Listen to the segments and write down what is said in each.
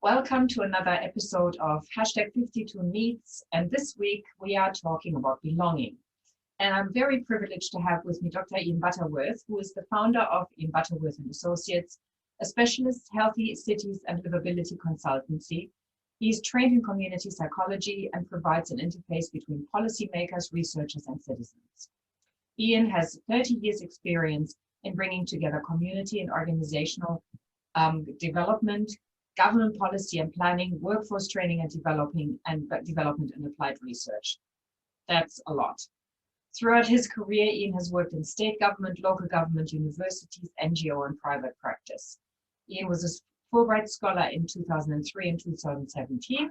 Welcome to another episode of Hashtag 52 Meets, and this week we are talking about belonging. And I'm very privileged to have with me Dr. Iain Butterworth, who is the founder of Iain Butterworth and Associates, a specialist healthy cities and livability consultancy. He's trained in community psychology and provides an interface between policymakers, researchers, and citizens. Iain has 30 years experience in bringing together community and organizational development, government policy and planning, workforce training and development and applied research. That's a lot. Throughout his career, Iain has worked in state government, local government, universities, NGO, and private practice. Iain was a Fulbright Scholar in 2003 and 2017,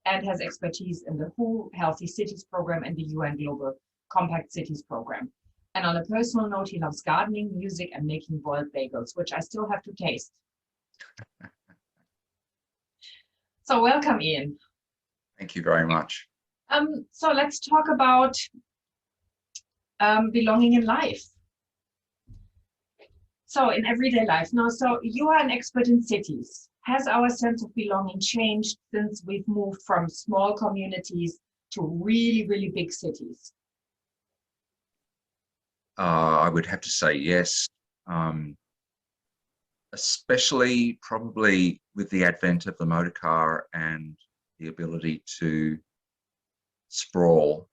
and has expertise in the WHO Healthy Cities program and the UN Global Compact Cities program. And on a personal note, he loves gardening, music, and making boiled bagels, which I still have to taste. So welcome, Iain. Thank you very much. So let's talk about belonging in life. So in everyday life. Now, so you are an expert in cities. Has our sense of belonging changed since we've moved from small communities to really, really big cities? I would have to say yes. Especially probably with the advent of the motor car and the ability to sprawl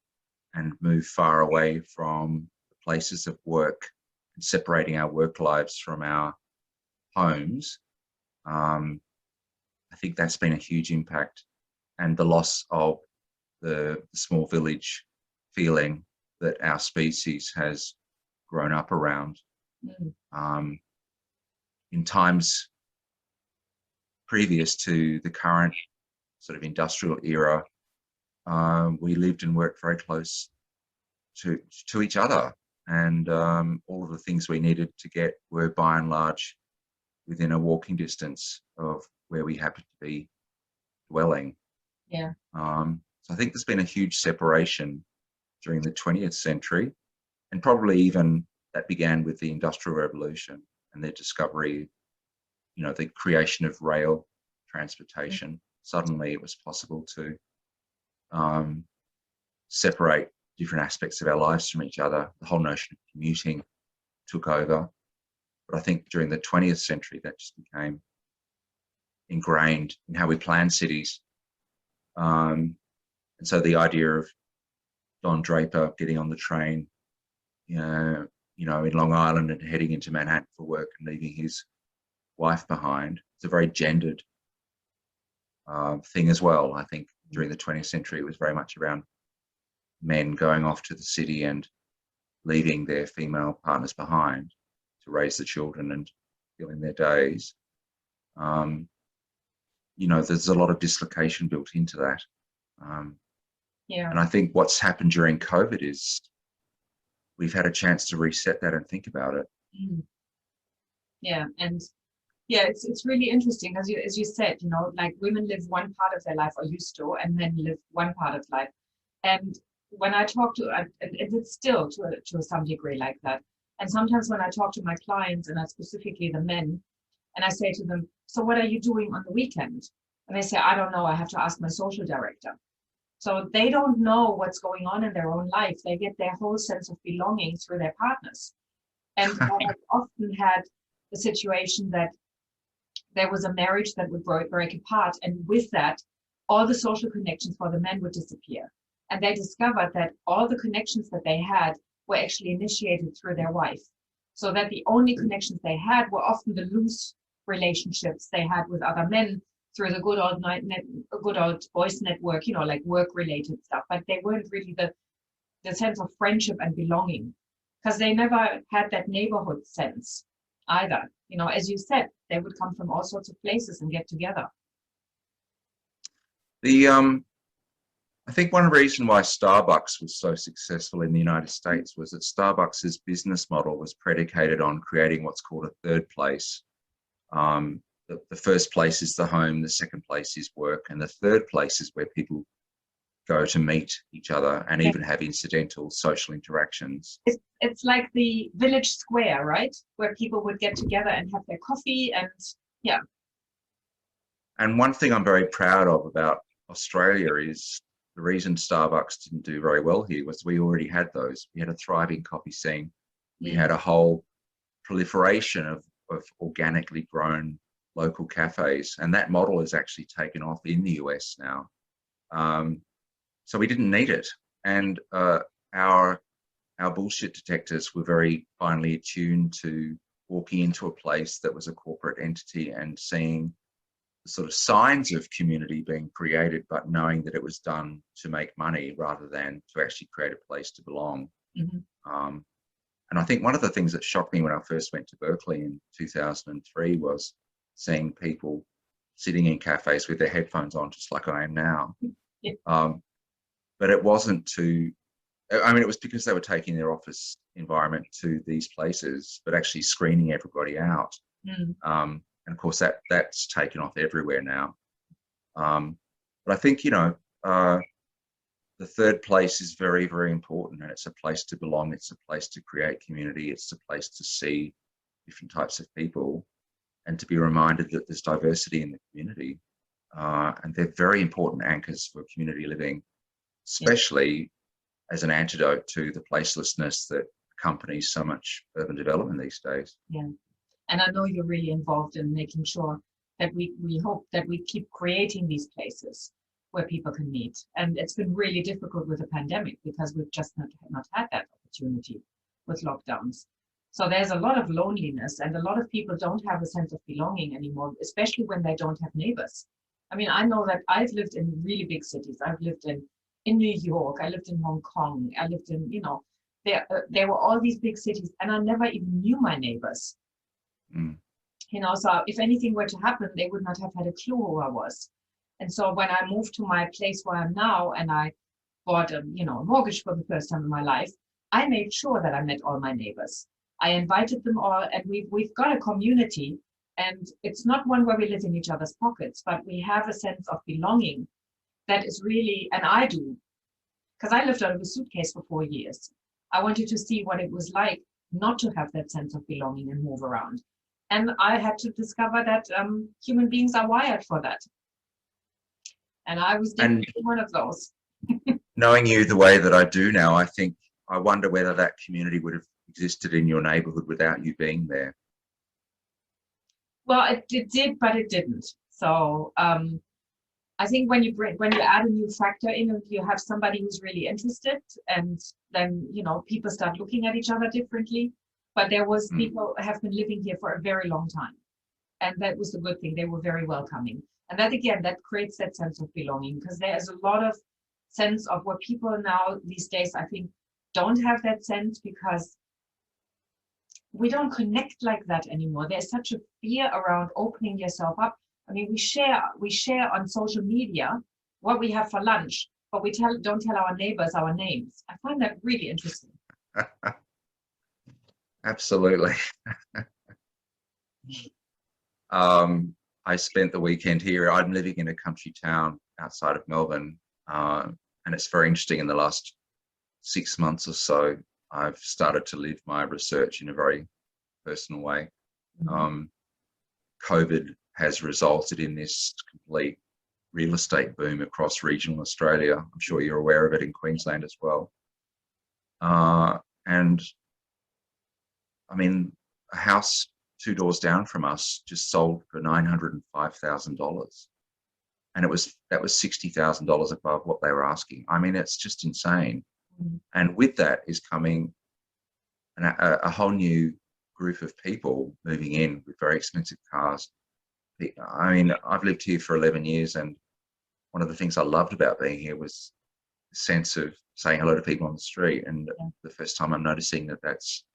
and move far away from the places of work and separating our work lives from our homes. I think that's been a huge impact, and the loss of the small village feeling that our species has grown up around. In times previous to the current sort of industrial era, we lived and worked very close to each other, and all of the things we needed to get were by and large within a walking distance of where we happened to be dwelling. Yeah. So I think there's been a huge separation during the 20th century, and probably even that began with the Industrial Revolution and their discovery, you know, the creation of rail transportation. Suddenly it was possible to separate different aspects of our lives from each other. The whole notion of commuting took over. But I think during the 20th century, that just became ingrained in how we plan cities. And so the idea of Don Draper getting on the train, you know, in Long Island and heading into Manhattan for work and leaving his wife behind. It's a very gendered thing as well. I think during the 20th century, it was very much around men going off to the city and leaving their female partners behind to raise the children and fill in their days. You know, there's a lot of dislocation built into that. And I think what's happened during COVID is we've had a chance to reset that and think about it. Yeah, and yeah, it's really interesting, as you said, you know, like women live one part of their life, or used to, and men live one part of life. And when I talk to, and it's still to some degree like that. And sometimes when I talk to my clients, and specifically the men, and I say to them, so what are you doing on the weekend? And they say, I don't know, I have to ask my social director. So they don't know what's going on in their own life. They get their whole sense of belonging through their partners. And I've often had the situation that there was a marriage that would break apart. And with that, all the social connections for the men would disappear. And they discovered that all the connections that they had were actually initiated through their wife. So that the only connections they had were often the loose relationships they had with other men through the good old boys network, you know, like work-related stuff. But they weren't really the sense of friendship and belonging, because they never had that neighborhood sense either. You know, as you said, they would come from all sorts of places and get together. I think one reason why Starbucks was so successful in the United States was that Starbucks's business model was predicated on creating what's called a third place. The first place is the home, the second place is work, and the third place is where people go to meet each other and even have incidental social interactions. It's like the village square, right? Where people would get together and have their coffee and yeah. And one thing I'm very proud of about Australia is the reason Starbucks didn't do very well here was we already had those. We had a thriving coffee scene. We had a whole proliferation of organically grown local cafes, and that model has actually taken off in the US now. So we didn't need it, and our bullshit detectors were very finely attuned to walking into a place that was a corporate entity and seeing the sort of signs of community being created, but knowing that it was done to make money rather than to actually create a place to belong. And I think one of the things that shocked me when I first went to Berkeley in 2003 was seeing people sitting in cafes with their headphones on, just like I am now. But it wasn't to, I mean, it was because they were taking their office environment to these places, but actually screening everybody out. And of course, that's taken off everywhere now. But I think, you know, the third place is very, very important, and it's a place to belong. It's a place to create community. It's a place to see different types of people and to be reminded that there's diversity in the community. And they're very important anchors for community living, especially as an antidote to the placelessness that accompanies so much urban development these days. Yeah. And I know you're really involved in making sure that we hope that we keep creating these places where people can meet. And it's been really difficult with the pandemic because we've just not had that opportunity with lockdowns. So there's a lot of loneliness, and a lot of people don't have a sense of belonging anymore, especially when they don't have neighbors. I mean, I know that I've lived in really big cities. I've lived in New York, I lived in Hong Kong, I lived in, you know, there were all these big cities, and I never even knew my neighbors. You know, so if anything were to happen, they would not have had a clue who I was. And so when I moved to my place where I'm now, and I bought a mortgage for the first time in my life, I made sure that I met all my neighbors. I invited them all, and we've got a community, and it's not one where we live in each other's pockets, but we have a sense of belonging that is really, and I do, because I lived out of a suitcase for 4 years. I wanted to see what it was like not to have that sense of belonging and move around. And I had to discover that human beings are wired for that. And I was definitely one of those. Knowing you the way that I do now, I wonder whether that community would have existed in your neighborhood without you being there. Well, it did, but it didn't. So I think when you add a new factor in, and you have somebody who's really interested, and then, you know, people start looking at each other differently. But there was people have been living here for a very long time. And that was the good thing. They were very welcoming. And that, again, that creates that sense of belonging, because there is a lot of sense of where people now these days, I think, don't have that sense, because we don't connect like that anymore. There's such a fear around opening yourself up. I mean, we share on social media what we have for lunch, but we don't tell our neighbors our names. I find that really interesting. Absolutely. I spent the weekend here. I'm living in a country town outside of Melbourne, and it's very interesting. In the last 6 months or so, I've started to live my research in a very personal way. COVID has resulted in this complete real estate boom across regional Australia. I'm sure you're aware of it in Queensland as well. And I mean, a house 2 doors down from us just sold for $905,000, and that was $60,000 above what they were asking. I mean, it's just insane. And with that is coming a whole new group of people moving in with very expensive cars. I mean, I've lived here for 11 years, and one of the things I loved about being here was the sense of saying hello to people on the street. And the first time I'm noticing that that's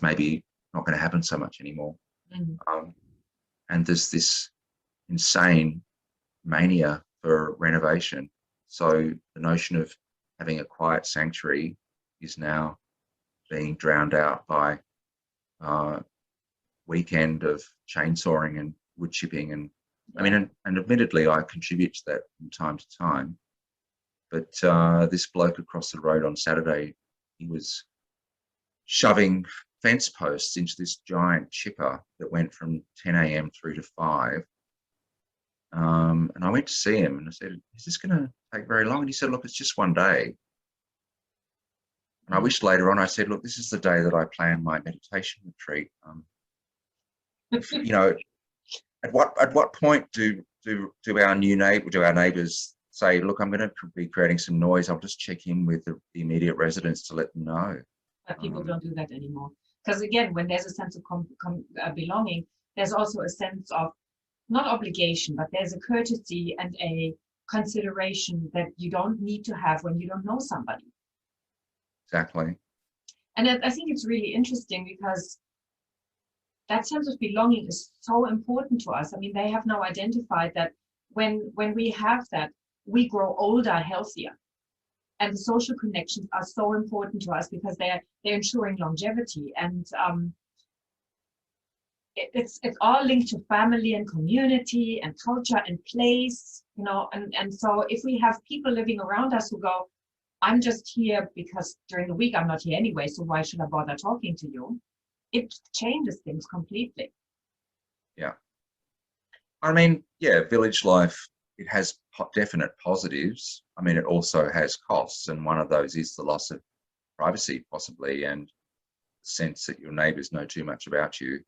maybe not going to happen so much anymore. And there's this insane mania for renovation. So the notion of having a quiet sanctuary is now being drowned out by weekend of chainsawing and wood chipping. And I mean, and admittedly, I contribute to that from time to time. But this bloke across the road on Saturday, he was shoving fence posts into this giant chipper that went from 10 a.m. through to 5. And I went to see him and I said, is this going to take very long? And he said, look, it's just one day. And I wished later on, I said, look, this is the day that I plan my meditation retreat. You know, at what point do our neighbours say, look, I'm going to be creating some noise. I'll just check in with the immediate residents to let them know. But people don't do that anymore. Because again, when there's a sense of belonging, there's also a sense of not obligation, but there's a courtesy and a consideration that you don't need to have when you don't know somebody. Exactly. And I think it's really interesting because that sense of belonging is so important to us. I mean, they have now identified that when we have that, we grow older, healthier. And the social connections are so important to us because they're ensuring longevity. And it's all linked to family and community and culture and place, you know. And so if we have people living around us who go, I'm just here because during the week I'm not here anyway, so why should I bother talking to you? It changes things completely. Yeah. I mean, yeah, village life, it has definite positives. I mean, it also has costs, and one of those is the loss of privacy, possibly, and the sense that your neighbours know too much about you.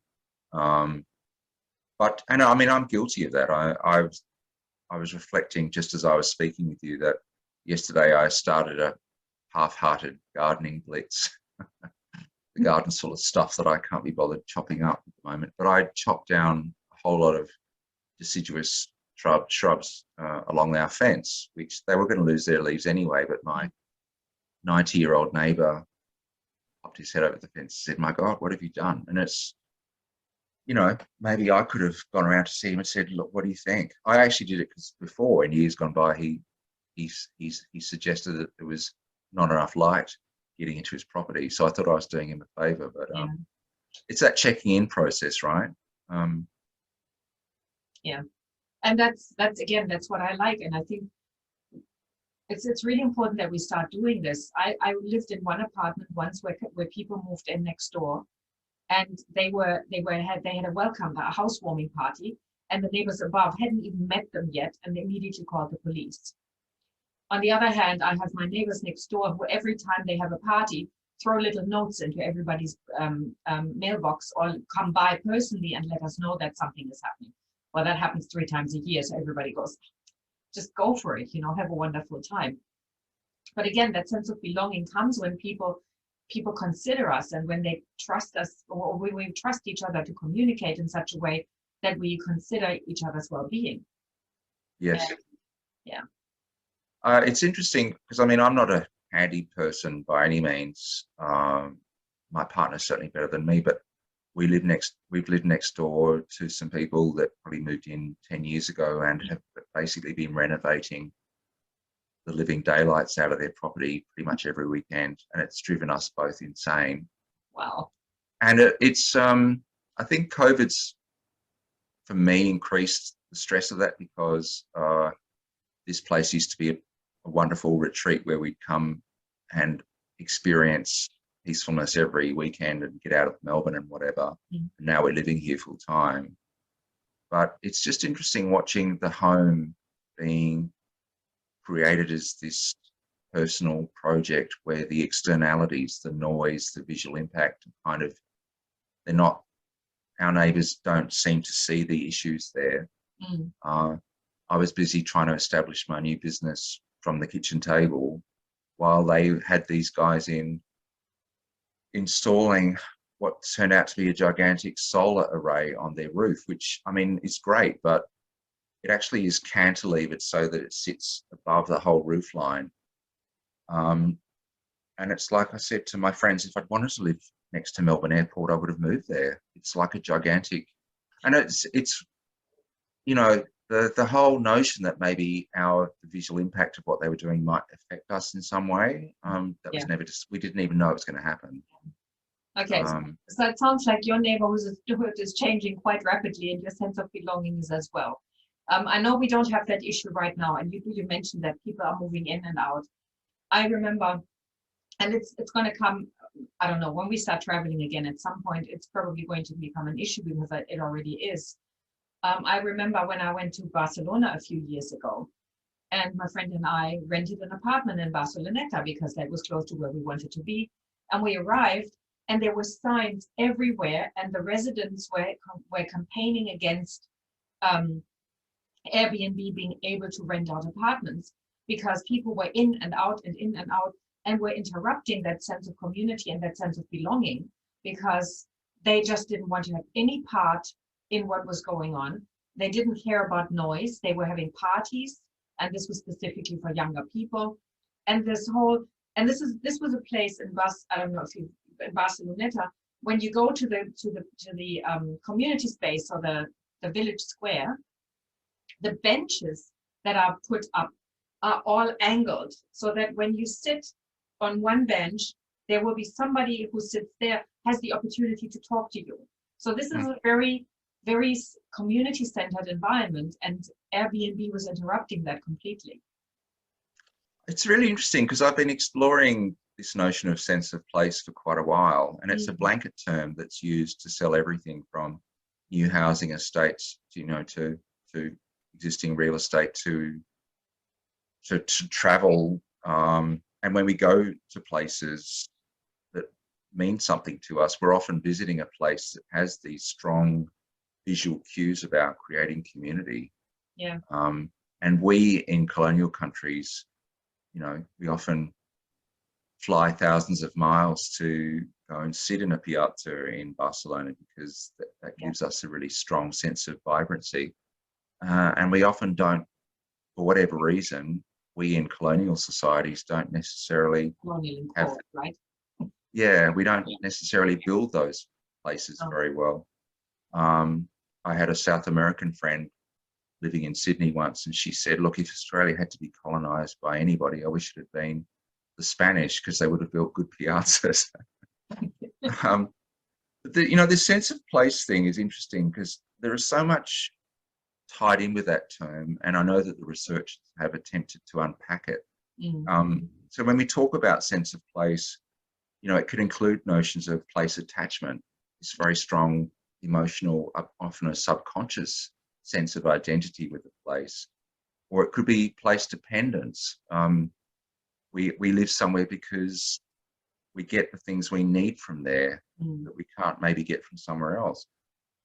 But I mean, I'm guilty of that. I was reflecting just as I was speaking with you that yesterday I started a half-hearted gardening blitz. The garden's full of stuff that I can't be bothered chopping up at the moment, but I chopped down a whole lot of deciduous shrubs along our fence, which they were going to lose their leaves anyway. But my 90-year-old neighbour popped his head over the fence and said, my God, what have you done? And it's, you know, maybe I could have gone around to see him and said, look, what do you think? I actually did it because before, in years gone by, he suggested that there was not enough light getting into his property. So I thought I was doing him a favour, but it's that checking in process, right? Yeah. And that's what I like. And I think it's really important that we start doing this. I lived in one apartment once where people moved in next door, and they had a welcome, a housewarming party, and the neighbors above hadn't even met them yet, and they immediately called the police. On the other hand, I have my neighbors next door who every time they have a party throw little notes into everybody's mailbox or come by personally and let us know that something is happening. Well, that happens 3 times a year, so everybody goes, just go for it, you know, have a wonderful time. But again, that sense of belonging comes when people consider us, and when they trust us, or we trust each other to communicate in such a way that we consider each other's well-being. Yes. Yeah. It's interesting because, I mean, I'm not a handy person by any means. My partner's certainly better than me, but we've lived next door to some people that probably moved in 10 years ago and have basically been renovating the living daylights out of their property pretty much every weekend, and it's driven us both insane. Wow. And it's I think COVID's, for me, increased the stress of that, because this place used to be a wonderful retreat where we'd come and experience peacefulness every weekend and get out of Melbourne and whatever. And now we're living here full time. But it's just interesting watching the home being created as this personal project where the externalities, the noise, the visual impact, kind of, they're not, our neighbours don't seem to see the issues there. I was busy trying to establish my new business from the kitchen table while they had these guys installing what turned out to be a gigantic solar array on their roof, which, I mean, is great, but it actually is cantilevered so that it sits above the whole roof line. And it's like I said to my friends, if I'd wanted to live next to Melbourne Airport, I would have moved there. It's like a gigantic, and it's you know, the whole notion that maybe the visual impact of what they were doing might affect us in some way, that was never, we didn't even know it was going to happen. Okay, so it sounds like your neighborhood is changing quite rapidly, and your sense of belonging is as well. I know we don't have that issue right now, and you mentioned that people are moving in and out. I remember, and it's going to come, I don't know, when we start traveling again at some point, it's probably going to become an issue because it already is. I remember when I went to Barcelona a few years ago, and my friend and I rented an apartment in Barceloneta because that was close to where we wanted to be. And we arrived, and there were signs everywhere, and the residents were campaigning against Airbnb being able to rent out apartments because people were in and out and in and out, and were interrupting that sense of community and that sense of belonging because they just didn't want to have any part in what was going on. They didn't care about noise. They were having parties, and this was specifically for younger people. And this was a place in I don't know if you in Barceloneta, when you go to the community space or the village square, the benches that are put up are all angled so that when you sit on one bench, there will be somebody who sits there, has the opportunity to talk to you. So this is a very, very community-centered environment, and Airbnb was interrupting that completely. It's really interesting because I've been exploring this notion of sense of place for quite a while, and it's a blanket term that's used to sell everything from new housing estates, to existing real estate, to travel. And when we go to places that mean something to us, we're often visiting a place that has these strong visual cues about creating community. Yeah. And we in colonial countries, we often fly thousands of miles to go and sit in a piazza in Barcelona because that gives us a really strong sense of vibrancy. And we often don't, for whatever reason, we in colonial societies don't necessarily have, right? Yeah, we don't necessarily build those places very well. I had a South American friend living in Sydney once, and she said, look, if Australia had to be colonised by anybody, I wish it had been the Spanish, because they would have built good piazzas. This sense of place thing is interesting because there is so much tied in with that term, and I know that the researchers have attempted to unpack it. So when we talk about sense of place, it could include notions of place attachment, this very strong emotional, often a subconscious sense of identity with the place, or it could be place dependence. We live somewhere because we get the things we need from there that we can't maybe get from somewhere else.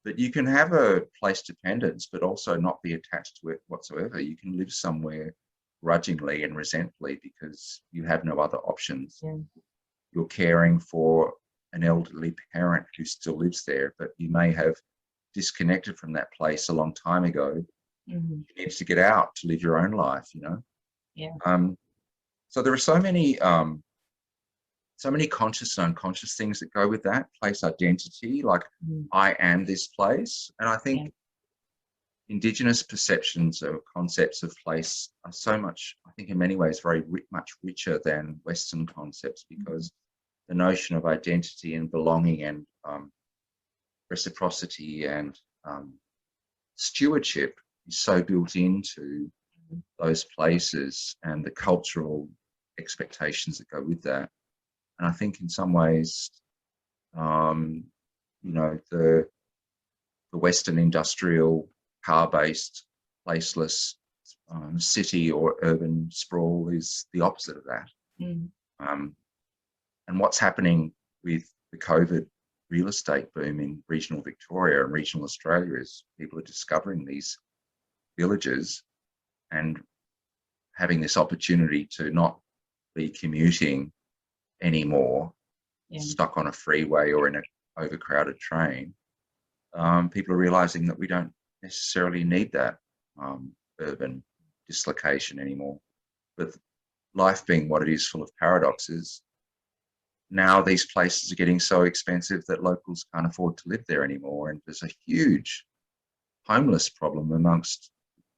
But you can have a place dependence, but also not be attached to it whatsoever. You can live somewhere grudgingly and resentfully because you have no other options. Yeah. You're caring for an elderly parent who still lives there, but you may have disconnected from that place a long time ago. You need to get out to live your own life, Yeah. So there are so many conscious and unconscious things that go with that place identity, like I am this place. And I think Indigenous perceptions or concepts of place are so much, I think in many ways, very much richer than Western concepts, because the notion of identity and belonging and reciprocity and stewardship is so built into those places and the cultural expectations that go with that. And I think in some ways, the Western industrial, car-based, placeless city or urban sprawl is the opposite of that. And what's happening with the COVID real estate boom in regional Victoria and regional Australia is people are discovering these villages and having this opportunity to not be commuting anymore, stuck on a freeway or in an overcrowded train. People are realizing that we don't necessarily need that urban dislocation anymore. But life being what it is, full of paradoxes, now these places are getting so expensive that locals can't afford to live there anymore. And there's a huge homeless problem amongst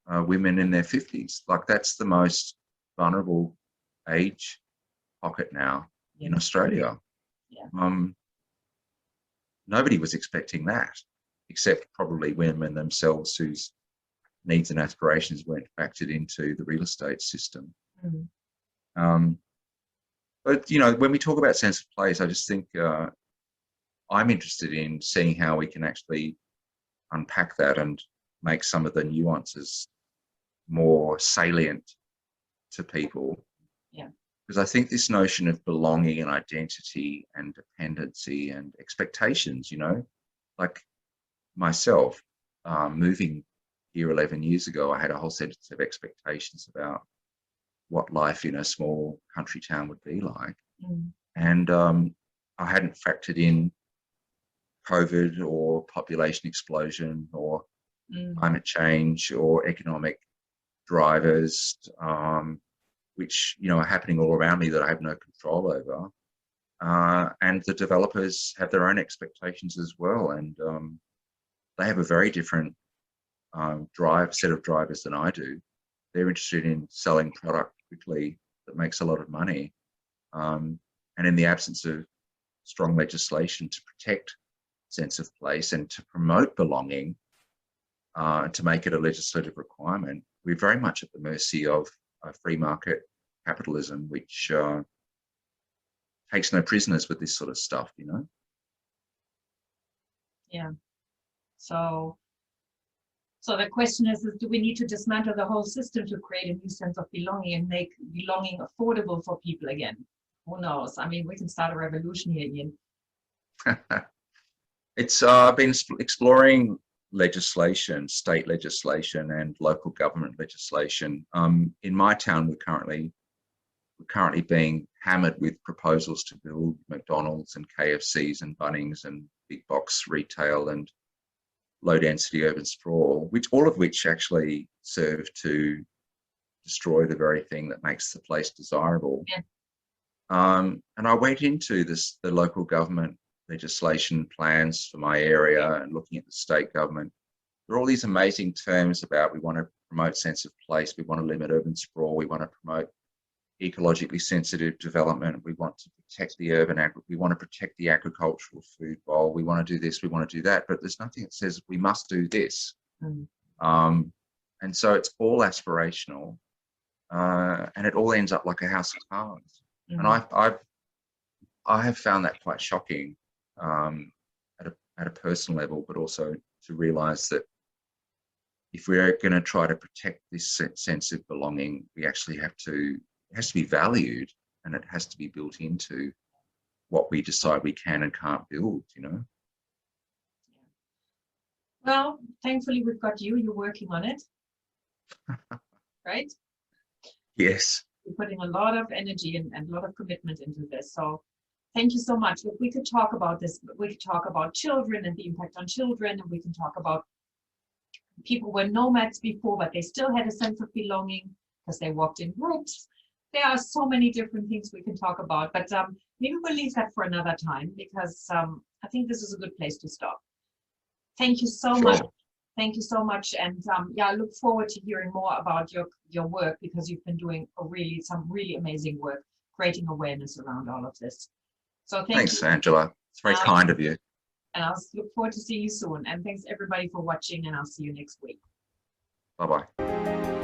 women in their 50s. Like, that's the most vulnerable age pocket now in Australia. Nobody was expecting that, except probably women themselves whose needs and aspirations weren't factored into the real estate system. Mm. But, you know, when we talk about sense of place, I just think I'm interested in seeing how we can actually unpack that and make some of the nuances more salient to people. Yeah. Because I think this notion of belonging and identity and dependency and expectations, you know, like myself, moving here 11 years ago, I had a whole set of expectations about what life in a small country town would be like. Mm. And I hadn't factored in COVID or population explosion or climate change or economic drivers, which, you know, are happening all around me that I have no control over. And the developers have their own expectations as well. And they have a very different set of drivers than I do. They're interested in selling product quickly that makes a lot of money. And in the absence of strong legislation to protect sense of place and to promote belonging, to make it a legislative requirement, we're very much at the mercy of free market capitalism, which takes no prisoners with this sort of stuff, you know? Yeah. So the question is, do we need to dismantle the whole system to create a new sense of belonging and make belonging affordable for people again? Who knows? I mean, we can start a revolution here, Iain. It's been exploring legislation, state legislation and local government legislation. In my town, we're currently being hammered with proposals to build McDonald's and KFCs and Bunnings and big box retail and low density urban sprawl, all of which actually serve to destroy the very thing that makes the place desirable. Yeah. And I went into the local government legislation plans for my area and looking at the state government. There are all these amazing terms about we want to promote sense of place, we want to limit urban sprawl, we want to promote ecologically sensitive development, we want to protect the we want to protect the agricultural food bowl, we want to do this, we want to do that, but there's nothing that says we must do this. And so it's all aspirational, and it all ends up like a house of cards. And I have found that quite shocking at a personal level, but also to realise that if we're going to try to protect this sense of belonging, we actually have to. It has to be valued, and it has to be built into what we decide we can and can't build, you know. Well, thankfully we've got you. You're working on it, right? Yes. You're putting a lot of energy and a lot of commitment into this. So thank you so much. Look, we could talk about this. We could talk about children and the impact on children, and we can talk about people were nomads before, but they still had a sense of belonging because they walked in groups. There are so many different things we can talk about, but maybe we'll leave that for another time, because I think this is a good place to stop. Thank you so much. Thank you so much. And yeah, I look forward to hearing more about your work, because you've been doing some really amazing work, creating awareness around all of this. So thanks, you. Angela. It's very kind of you. And I'll look forward to seeing you soon. And thanks everybody for watching, and I'll see you next week. Bye-bye.